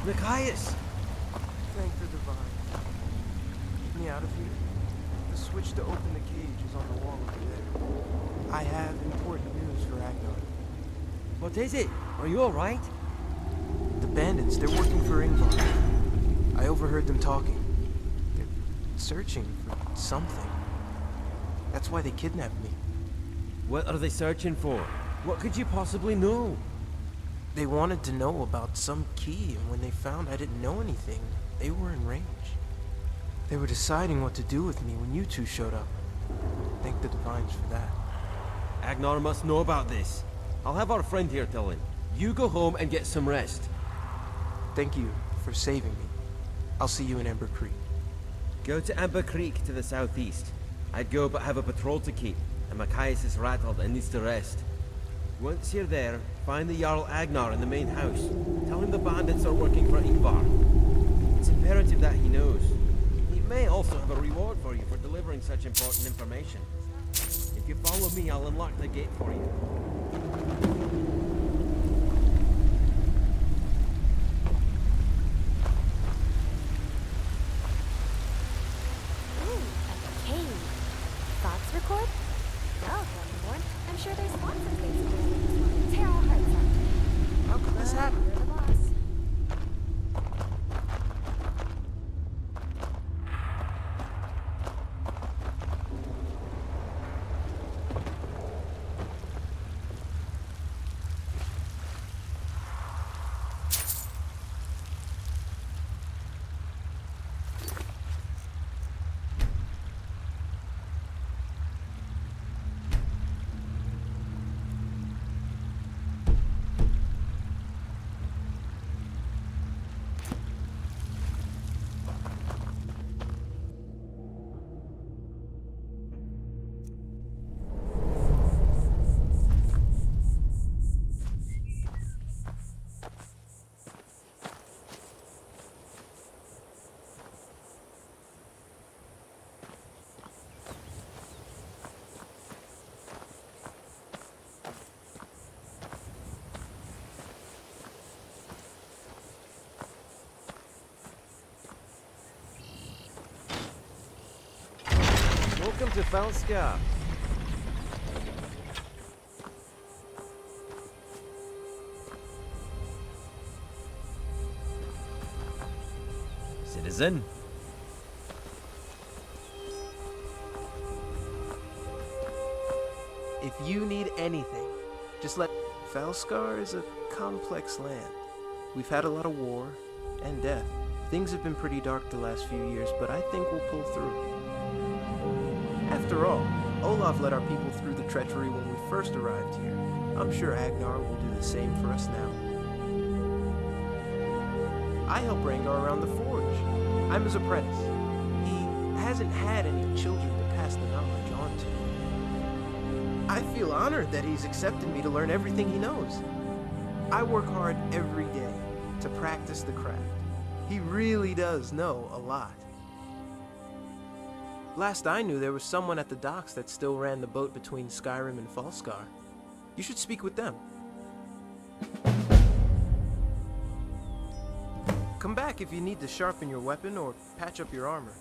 Machias! Thank the divine. Get me out of here. The switch to open the cage is on the wall over there. I have important news for Agnar. What is it? Are you alright? The bandits, they're working for Ingvar. I overheard them talking. They're searching for something. That's why they kidnapped me. What are they searching for? What could you possibly know? They wanted to know about some key, and when they found I didn't know anything, they were in range. They were deciding what to do with me when you two showed up. Thank the divines for that. Agnar must know about this. I'll have our friend here tell him. You go home and get some rest. Thank you for saving me. I'll see you in Ember Creek. Go to Amber Creek to the southeast. I'd go but have a patrol to keep, and Machias is rattled and needs to rest. Once you're there, find the Jarl Agnar in the main house. Tell him the bandits are working for Ingvar. It's imperative that he knows. He may also have a reward for you for delivering such important information. If you follow me, I'll unlock the gate for you. Ooh, a cave. Thoughts record? Well, Dragonborn, I'm sure there's lots of things to do in this one. Tear our hearts out. How could this happen? You're the boss. Welcome to Falskaar. Citizen. If you need anything, just let... Falskaar is a complex land. We've had a lot of war and death. Things have been pretty dark the last few years, but I think we'll pull through. After all, Olaf led our people through the treachery when we first arrived here. I'm sure Agnar will do the same for us now. I help Rangar around the forge. I'm his apprentice. He hasn't had any children to pass the knowledge on to. I feel honored that he's accepted me to learn everything he knows. I work hard every day to practice the craft. He really does know a lot. Last I knew, there was someone at the docks that still ran the boat between Skyrim and Falskaar. You should speak with them. Come back if you need to sharpen your weapon or patch up your armor.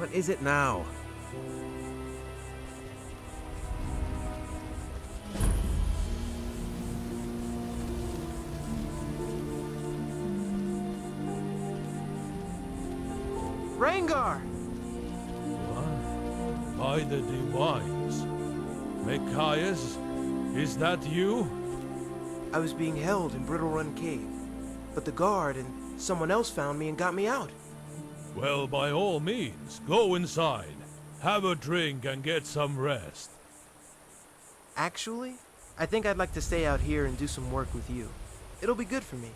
What is it now? Rangar! By the divines. Micaias, is that you? I was being held in Brittle Run Cave, but the guard and someone else found me and got me out. Well, by all means, go inside. Have a drink and get some rest. Actually, I think I'd like to stay out here and do some work with you. It'll be good for me.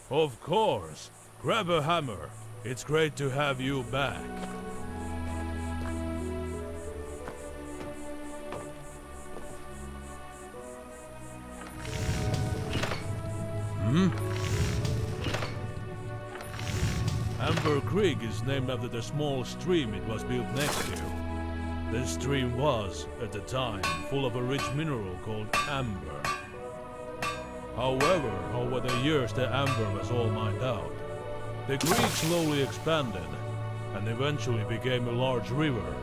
Of course. Grab a hammer. It's great to have you back. Amber Creek is named after the small stream it was built next to. This stream was, at the time, full of a rich mineral called amber. However, over the years the amber was all mined out. The creek slowly expanded, and eventually became a large river,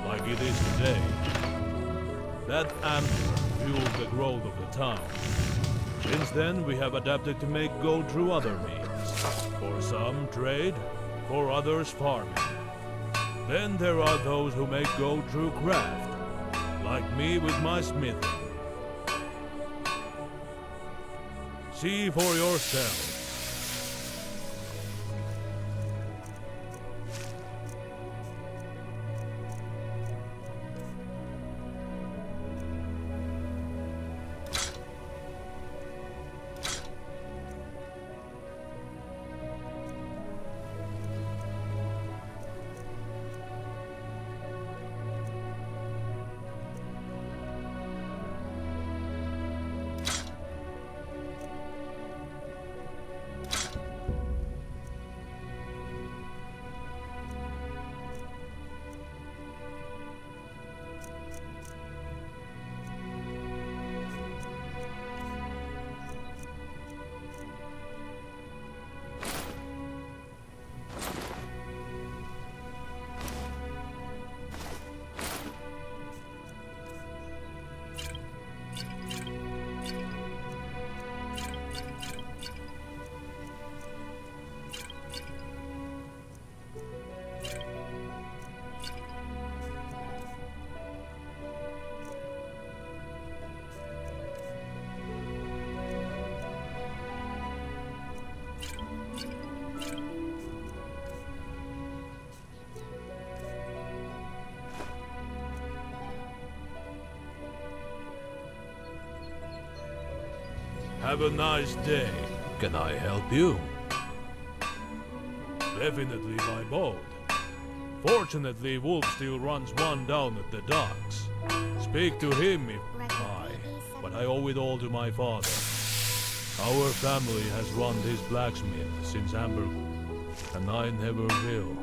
like it is today. That amber fueled the growth of the town. Since then, we have adapted to make gold through other means. For some, trade, for others, farming. Then there are those who make gold through craft, like me with my smithing. See for yourself. Have a nice day. Can I help you? Definitely by boat. Fortunately, Wolf still runs one down at the docks. Speak to him if but I owe it all to my father. Our family has run this blacksmith since Amber, and I never will.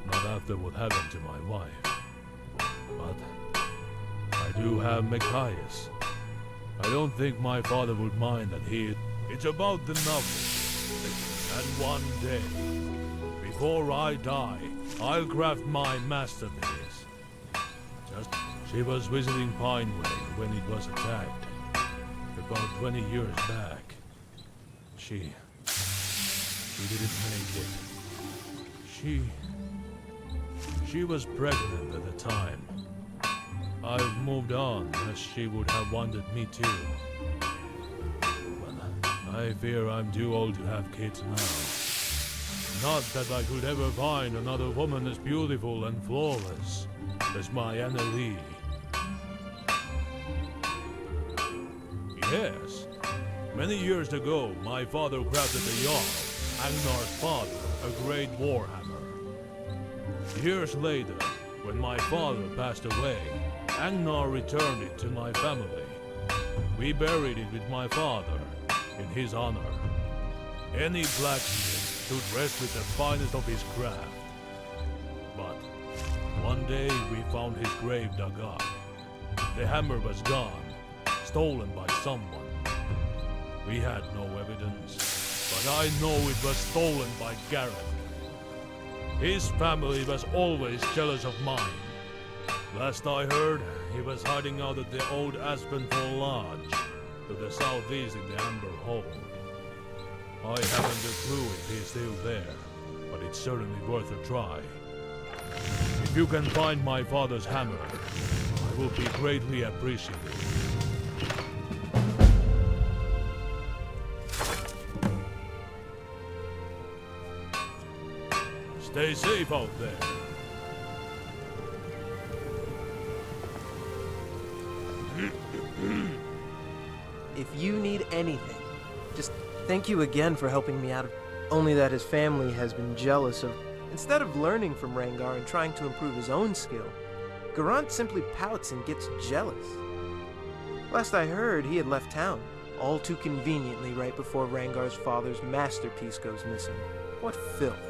Not after what happened to my wife. But I do have Micaias. I don't think my father would mind that he... It's about the novel. And one day, before I die, I'll craft my masterpiece. She was visiting Pineway when it was attacked. About 20 years back. She didn't make it. She was pregnant at the time. I've moved on, as she would have wanted me to. But I fear I'm too old to have kids now. Not that I could ever find another woman as beautiful and flawless as my Anna Lee. Yes, many years ago, my father crafted the Jarl, Agnar's father, a great warhammer. Years later, when my father passed away, Agnar returned it to my family. We buried it with my father, in his honor. Any blacksmith should rest with the finest of his craft. But one day we found his grave dug up. The hammer was gone, stolen by someone. We had no evidence, but I know it was stolen by Garrett. His family was always jealous of mine. Last I heard, he was hiding out at the old Aspenfall Lodge, to the southeast in the Amber Hold. I haven't a clue if he's still there, but it's certainly worth a try. If you can find my father's hammer, I will be greatly appreciated. Stay safe out there. If you need anything, just thank you again for helping me out. Only that his family has been jealous of... Instead of learning from Rangar and trying to improve his own skill, Garant simply pouts and gets jealous. Last I heard, he had left town, all too conveniently right before Rangar's father's masterpiece goes missing. What filth.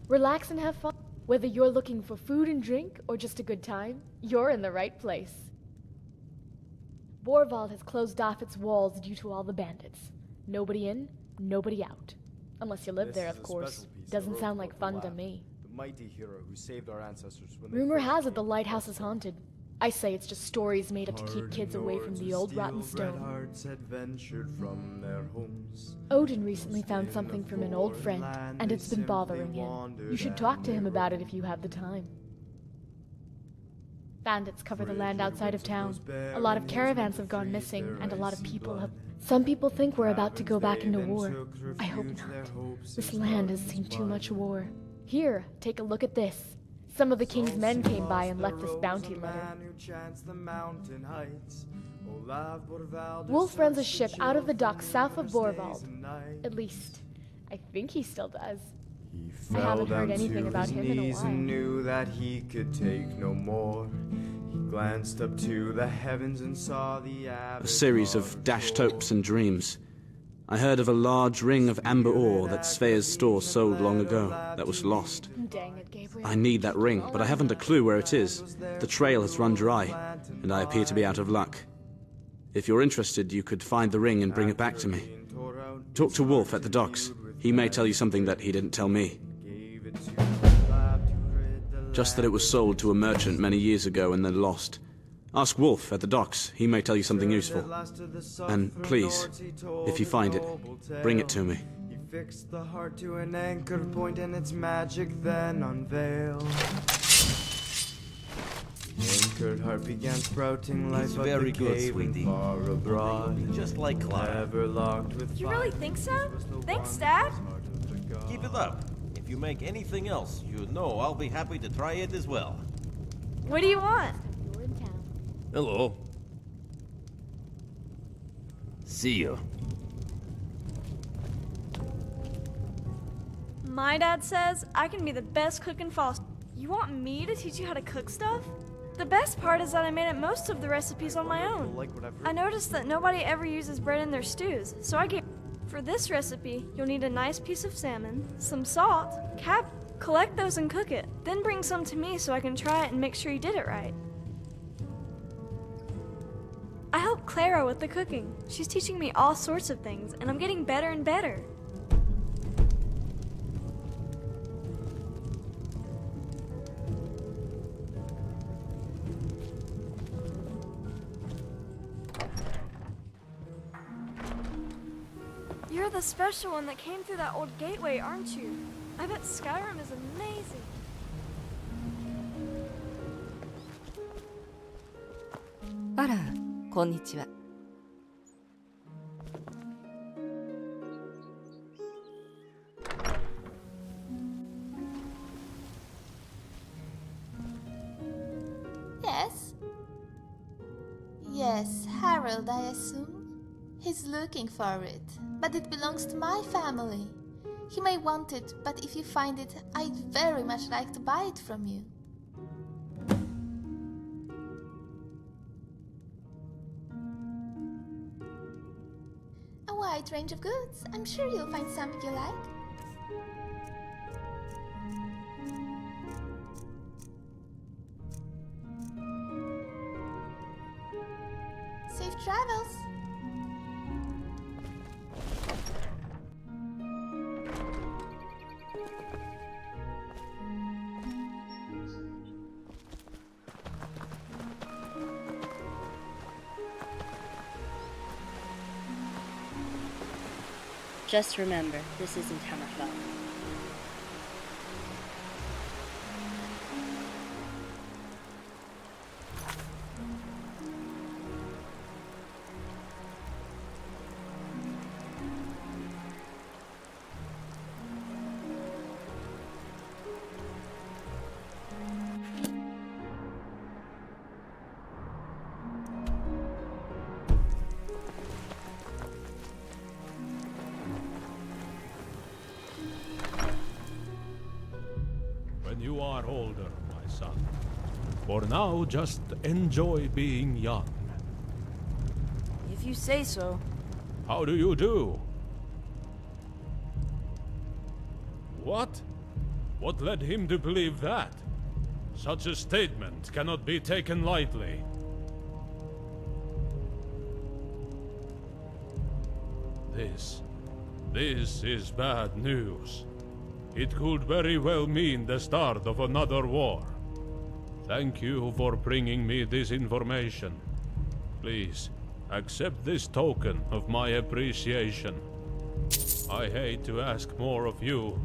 Relax and have fun. Whether you're looking for food and drink or just a good time, you're in the right place. Borvald has closed off its walls due to all the bandits. Nobody in, nobody out. Unless you live there, of course. Doesn't sound like fun to me. The mighty hero who saved our ancestors when Rumor has it the lighthouse is haunted. I say it's just stories made up to keep kids away from the old rotten stone. Odin recently found something from an old friend, and it's been bothering him. You should talk to him about it if you have the time. Bandits cover the land outside of town. A lot of caravans have gone missing, and a lot of people have... Some people think we're about to go back into war. I hope not. This land has seen too much war. Here, take a look at this. Some of the king's men came by and left this bounty letter. Wolf runs a ship out of the docks south of Borvald. At least, I think he still does. I haven't heard anything about him in a while. Knew that he could take no more. He glanced up to the heavens and saw the A series of dashed hopes and dreams. I heard of a large ring of amber ore that Svea's store sold long ago that was lost. Dang it, Gabriel. I need that ring, but I haven't a clue where it is. The trail has run dry, and I appear to be out of luck. If you're interested, you could find the ring and bring it back to me. Talk to Wolf at the docks. He may tell you something that he didn't tell me. Just that it was sold to a merchant many years ago and then lost. Ask Wolf at the docks. He may tell you something useful. And please, if you find it, bring it to me. He fixed the heart to an anchored point and its magic then unveiled. The anchored heart began sprouting life like very the good, cave sweetie. far abroad. Just like Clara. Never locked with You really think so? Thanks, Dad. Keep it up. If you make anything else, you know I'll be happy to try it as well. What do you want? You're in town. Hello. See you. My dad says I can be the best cook in Falskaar. You want me to teach you how to cook stuff? The best part is that I made up most of the recipes on my own. I noticed that nobody ever uses bread in their stews, so I gave... For this recipe, you'll need a nice piece of salmon, some salt, collect those and cook it. Then bring some to me so I can try it and make sure you did it right. I help Clara with the cooking. She's teaching me all sorts of things, and I'm getting better and better. You're the special one that came through that old gateway, aren't you? I bet Skyrim is amazing. Ara, konnichiwa. Yes? Yes, Harold, I assume. He's looking for it, but it belongs to my family. He may want it, but if you find it, I'd very much like to buy it from you. wide range of goods. I'm sure you'll find something you like. Safe travels. Just remember, this isn't Hammerfell. You are older, my son. For now, just enjoy being young. If you say so. How do you do? What? What led him to believe that? Such a statement cannot be taken lightly. This is bad news. It could very well mean the start of another war. Thank you for bringing me this information. Please, accept this token of my appreciation. I hate to ask more of you.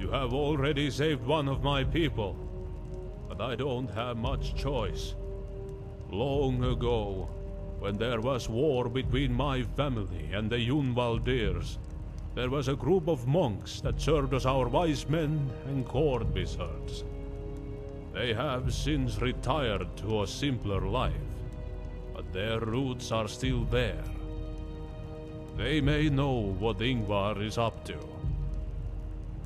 You have already saved one of my people. But I don't have much choice. Long ago, when there was war between my family and the Yunvaldirs, there was a group of monks that served as our wise men and court wizards. They have since retired to a simpler life, but their roots are still there. They may know what Ingvar is up to.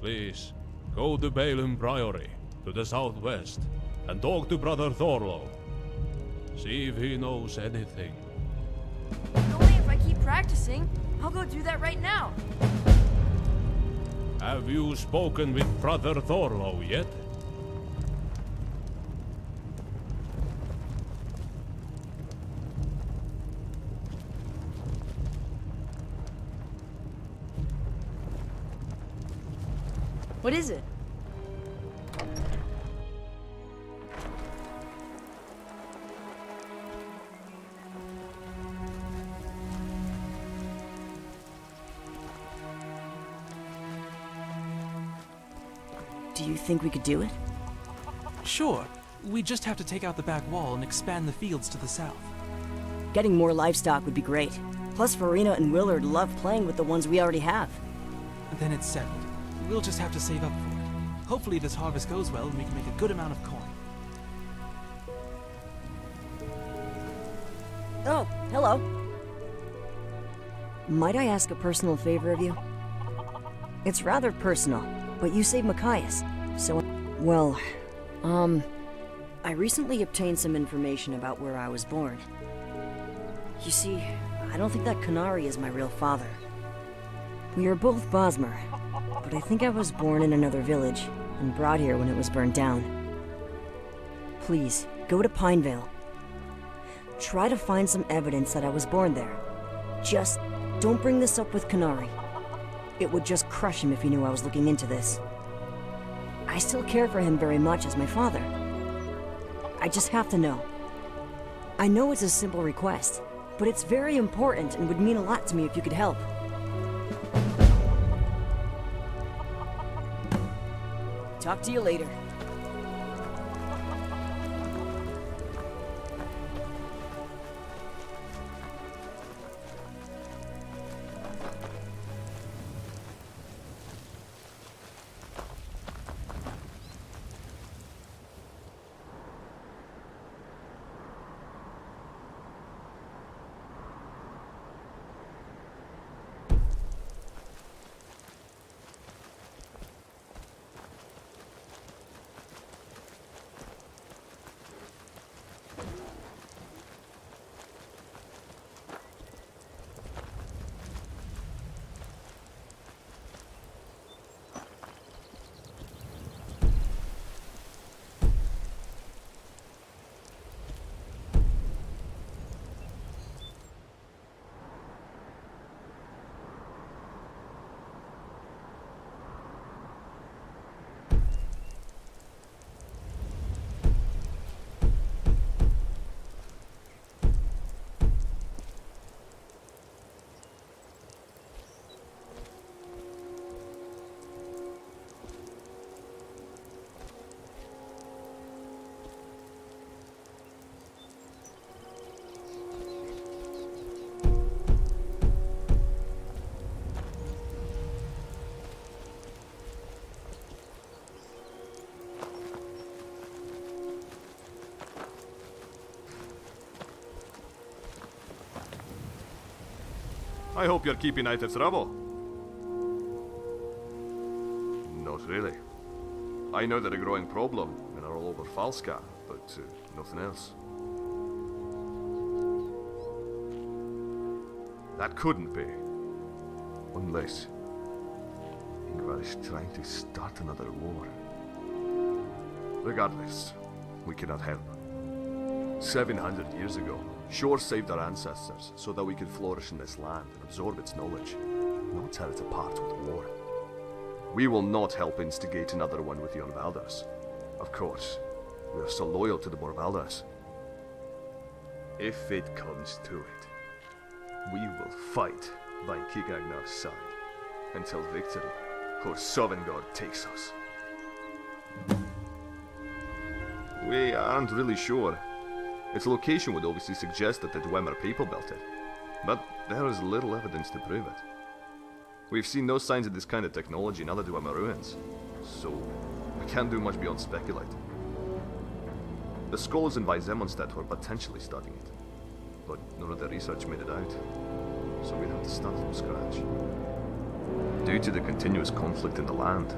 Please, go to Balin Priory, to the southwest, and talk to Brother Thorlo. See if he knows anything. Only if I keep practicing. I'll go do that right now. Have you spoken with Brother Thorlo yet? What is it? Do you think we could do it? Sure. We just have to take out the back wall and expand the fields to the south. Getting more livestock would be great. Plus, Farina and Willard love playing with the ones we already have. Then it's settled. We'll just have to save up for it. Hopefully this harvest goes well and we can make a good amount of coin. Oh, hello. Might I ask a personal favor of you? It's rather personal, but you saved Machias, so... Well, I recently obtained some information about where I was born. You see, I don't think that Canary is my real father. We are both Bosmer, but I think I was born in another village and brought here when it was burned down. Please, go to Pinevale. Try to find some evidence that I was born there. Just don't bring this up with Canary. It would just crush him if he knew I was looking into this. I still care for him very much as my father. I just have to know. I know it's a simple request, but it's very important and would mean a lot to me if you could help. Talk to you later. I hope you're keeping out of trouble. Not really. I know they're a growing problem and are all over Falskaar, but nothing else. That couldn't be. Unless Ingvar is trying to start another war. Regardless, we cannot help. 700 years ago, Shore saved our ancestors so that we could flourish in this land and absorb its knowledge, not tear it apart with war. We will not help instigate another one with the Unvalders. Of course, we are so loyal to the Borvalders. If it comes to it, we will fight by Kigagnar's side until victory or Sovngarde takes us. We aren't really sure. Its location would obviously suggest that the Dwemer people built it, but there is little evidence to prove it. We've seen no signs of this kind of technology in other Dwemer ruins, so we can't do much beyond speculate. The scholars in Vizemondstedt were potentially studying it, but none of their research made it out, so we'd have to start from scratch. Due to the continuous conflict in the land,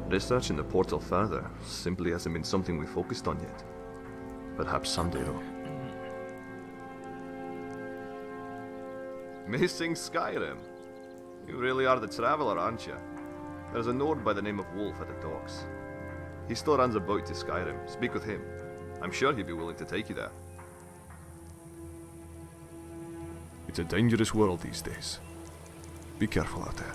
researching the portal further simply hasn't been something we focused on yet. Perhaps someday, though. Missing Skyrim? You really are the traveler, aren't you? There's a Nord by the name of Wolf at the docks. He still runs a boat to Skyrim. Speak with him. I'm sure he'd be willing to take you there. It's a dangerous world these days. Be careful out there.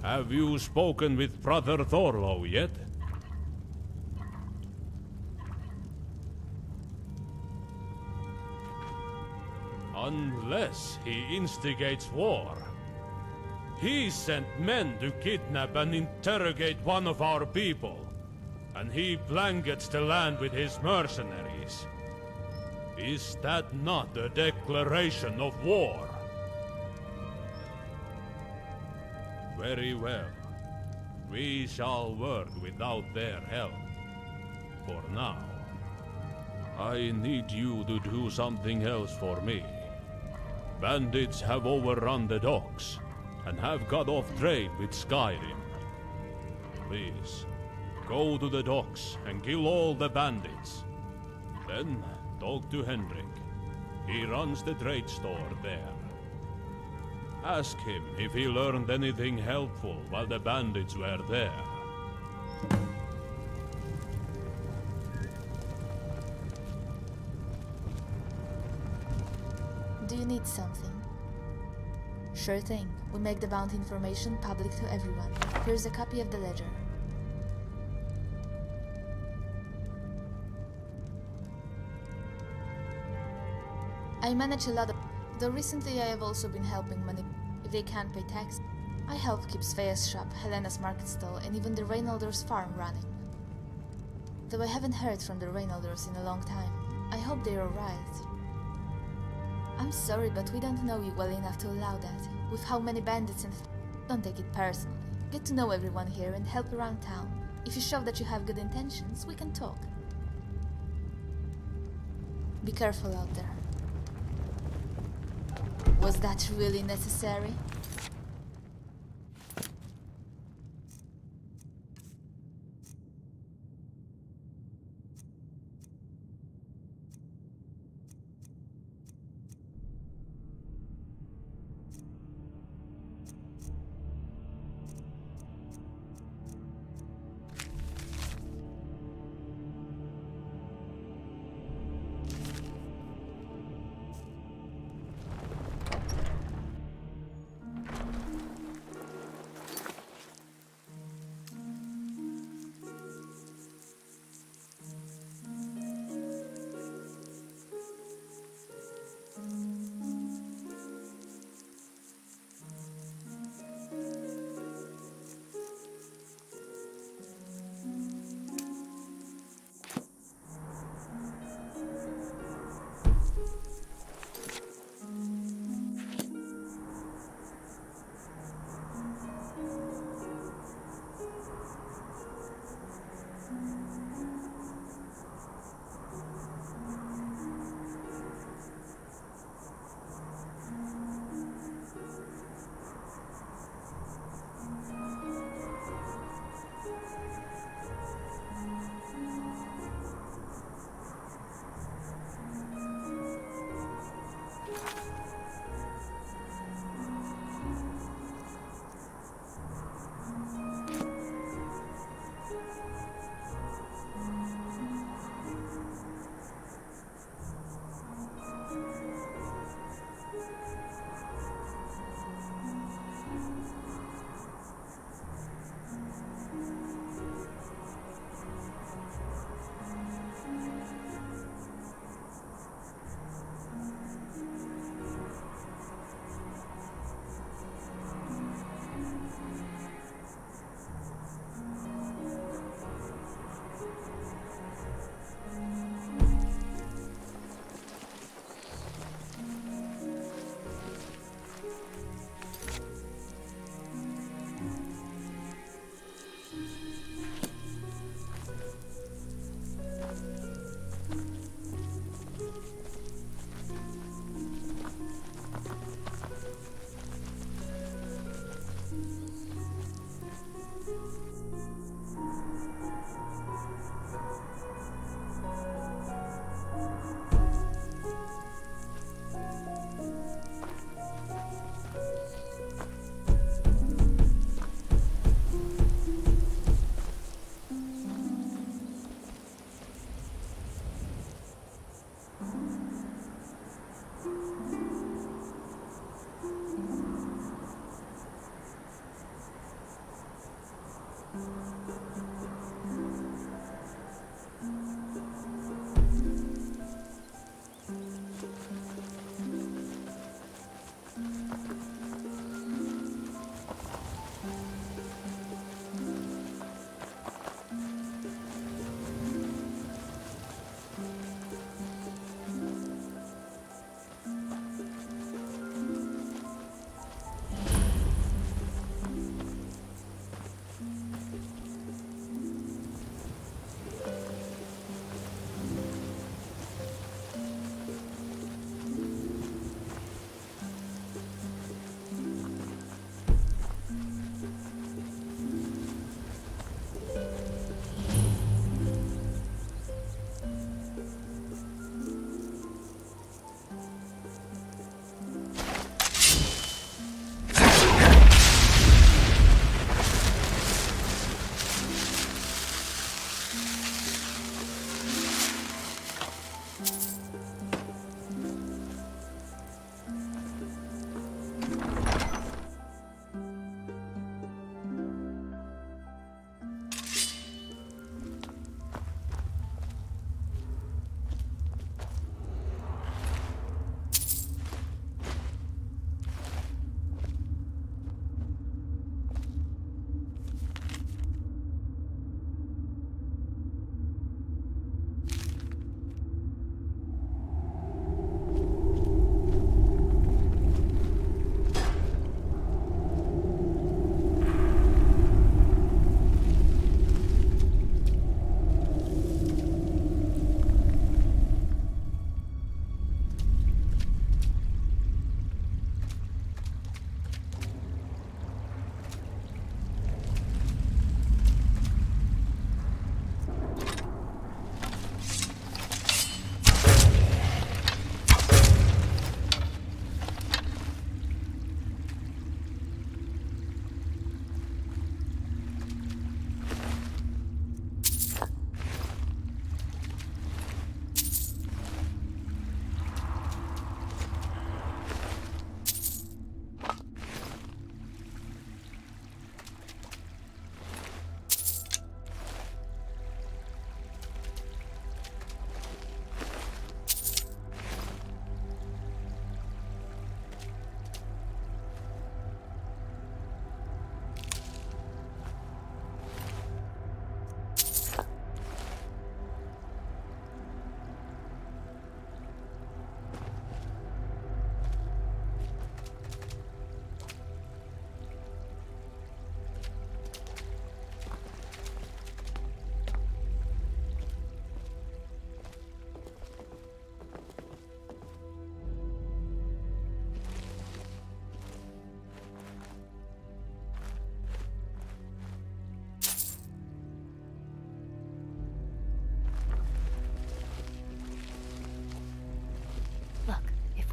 Have you spoken with Brother Thorlo yet? Unless he instigates war. He sent men to kidnap and interrogate one of our people, and he blankets the land with his mercenaries. Is that not a declaration of war? Very well. We shall work without their help. For now. I need you to do something else for me. Bandits have overrun the docks, and have cut off trade with Skyrim. Please, go to the docks and kill all the bandits. Then, talk to Henrik. He runs the trade store there. Ask him if he learned anything helpful while the bandits were there. Do you need something? Sure thing. We make the bounty information public to everyone. Here's a copy of the ledger. I manage a lot of... Though recently I have also been helping many if they can't pay tax. I help keep Svea's shop, Helena's market stall, and even the Reynolders' farm running. Though I haven't heard from the Reynolders in a long time. I hope they're alright. I'm sorry, but we don't know you well enough to allow that. With how many bandits and... Don't take it personally. Get to know everyone here and help around town. If you show that you have good intentions, we can talk. Be careful out there. Was that really necessary?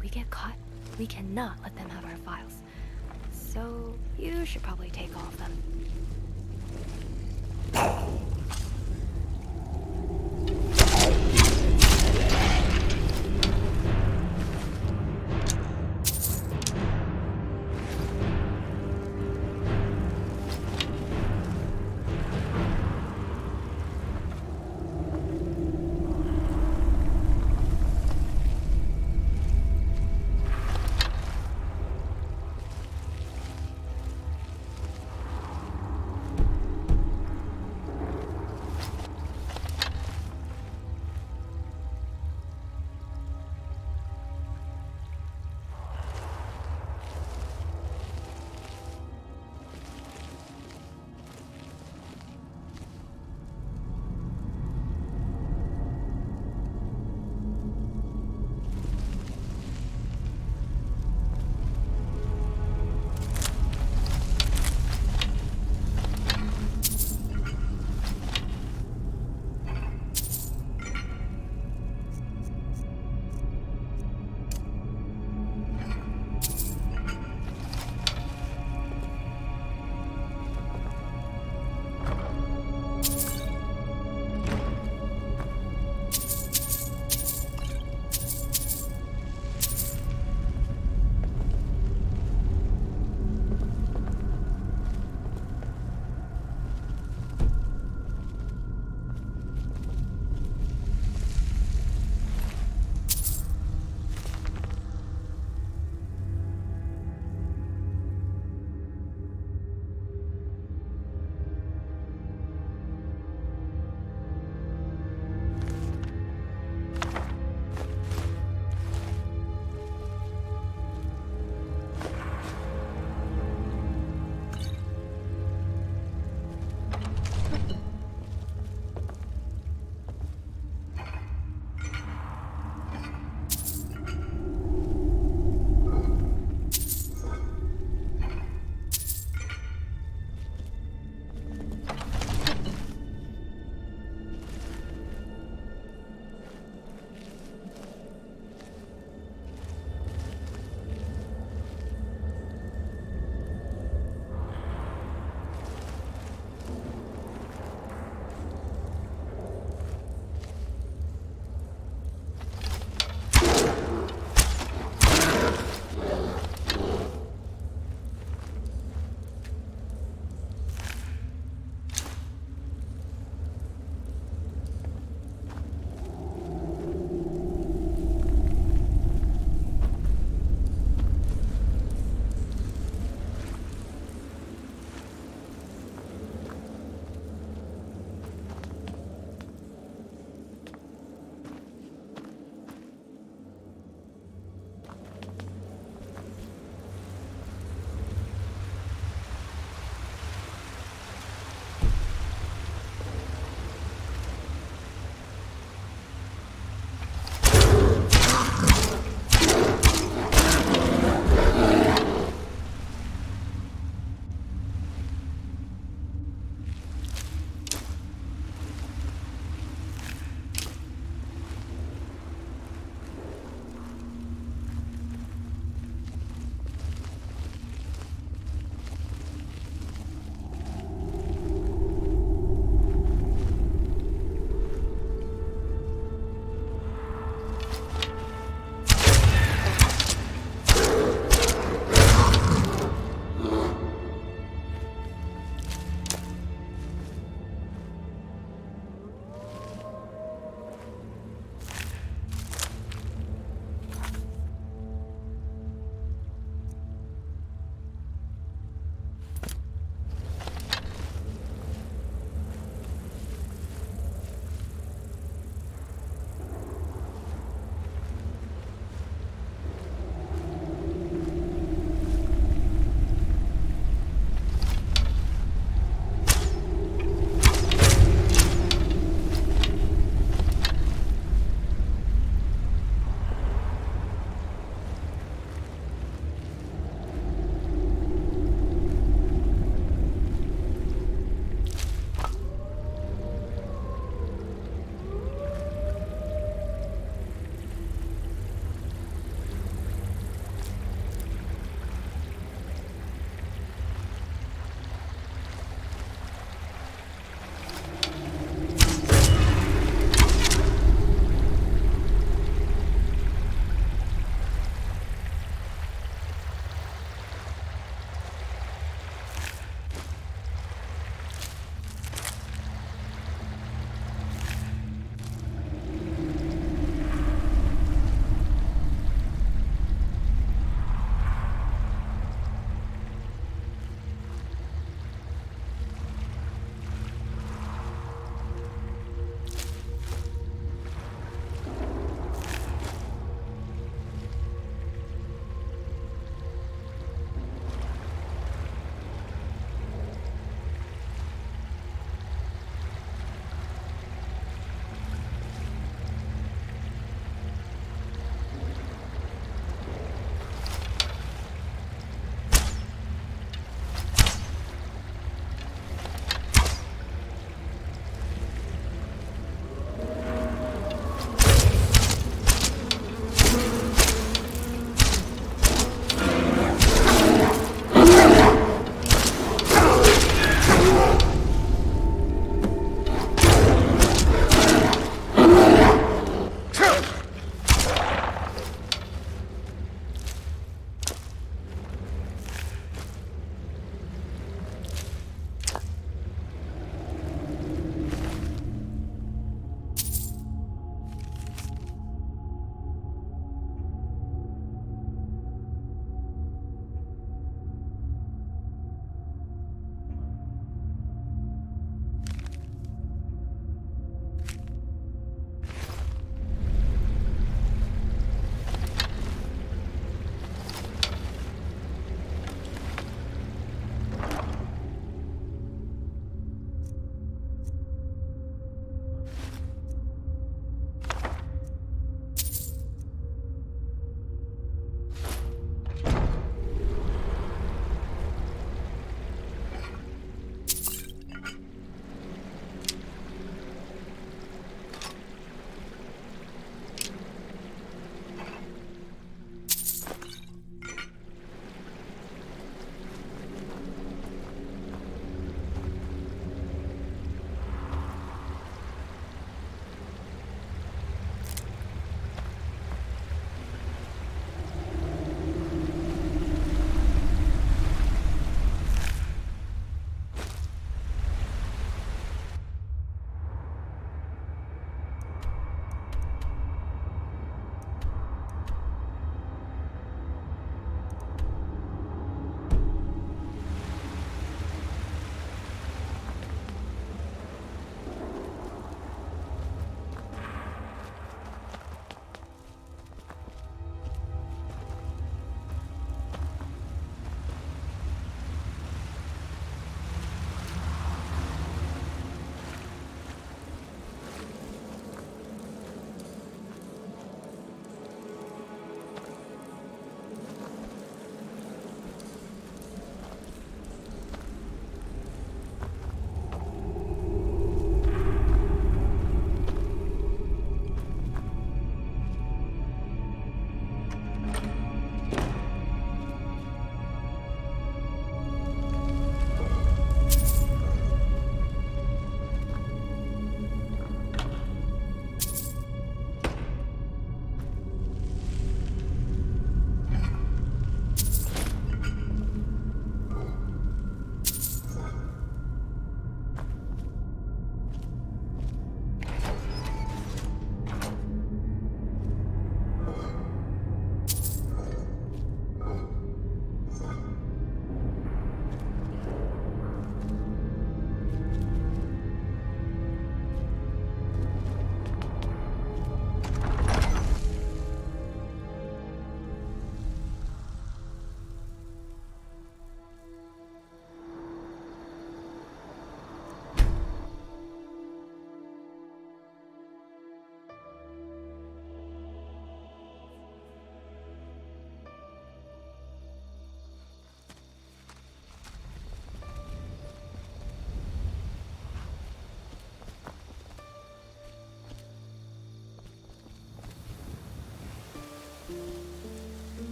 If we get caught, we cannot let them have our files. So you should probably take all of them.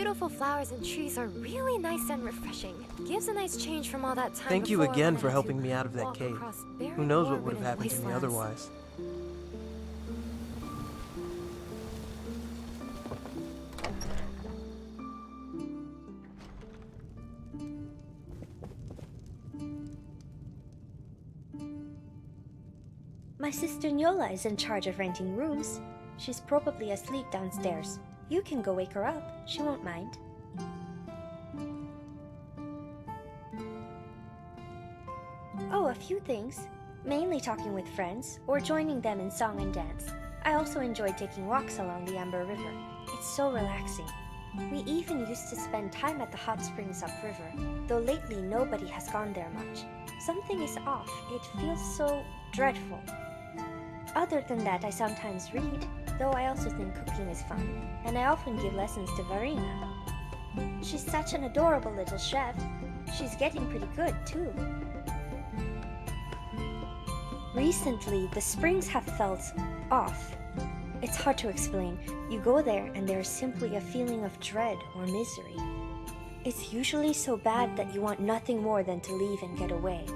beautiful flowers and trees are really nice and refreshing. Gives a nice change from all that time. Thank you before again when for I had helping to me out of that walk cave. across very Who knows what would barren have happened to me wastelands. otherwise. My sister Nyola is in charge of renting rooms. She's probably asleep downstairs. You can go wake her up. She won't mind. Oh, a few things. Mainly talking with friends, or joining them in song and dance. I also enjoy taking walks along the Amber River. It's so relaxing. We even used to spend time at the hot springs upriver, though lately nobody has gone there much. Something is off. It feels so dreadful. Other than that, I sometimes read, though I also think cooking is fun, and I often give lessons to Varina. She's such an adorable little chef. She's getting pretty good, too. Recently, the springs have felt off. It's hard to explain. You go there and there's simply a feeling of dread or misery. It's usually so bad that you want nothing more than to leave and get away.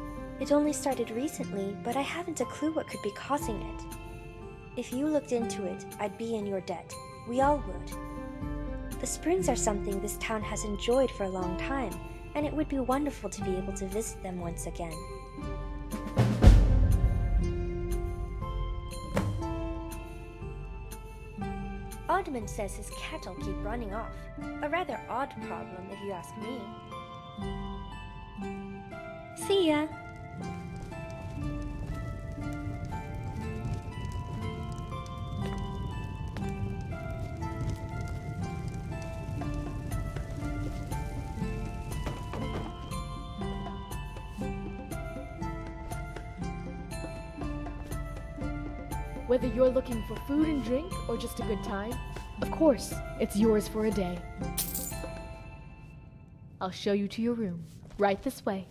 It only started recently, but I haven't a clue what could be causing it. If you looked into it, I'd be in your debt. We all would. The springs are something this town has enjoyed for a long time, and it would be wonderful to be able to visit them once again. Oddman says his cattle keep running off. A rather odd problem, if you ask me. See ya! Whether you're looking for food and drink or just a good time, of course, it's yours for a day. I'll show you to your room, right this way.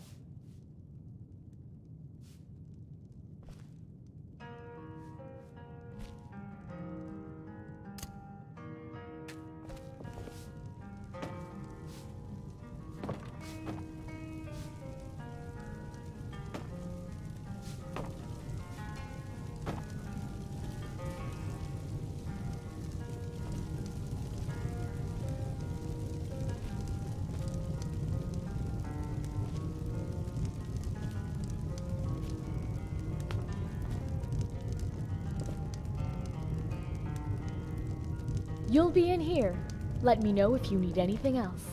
You'll be in here. Let me know if you need anything else.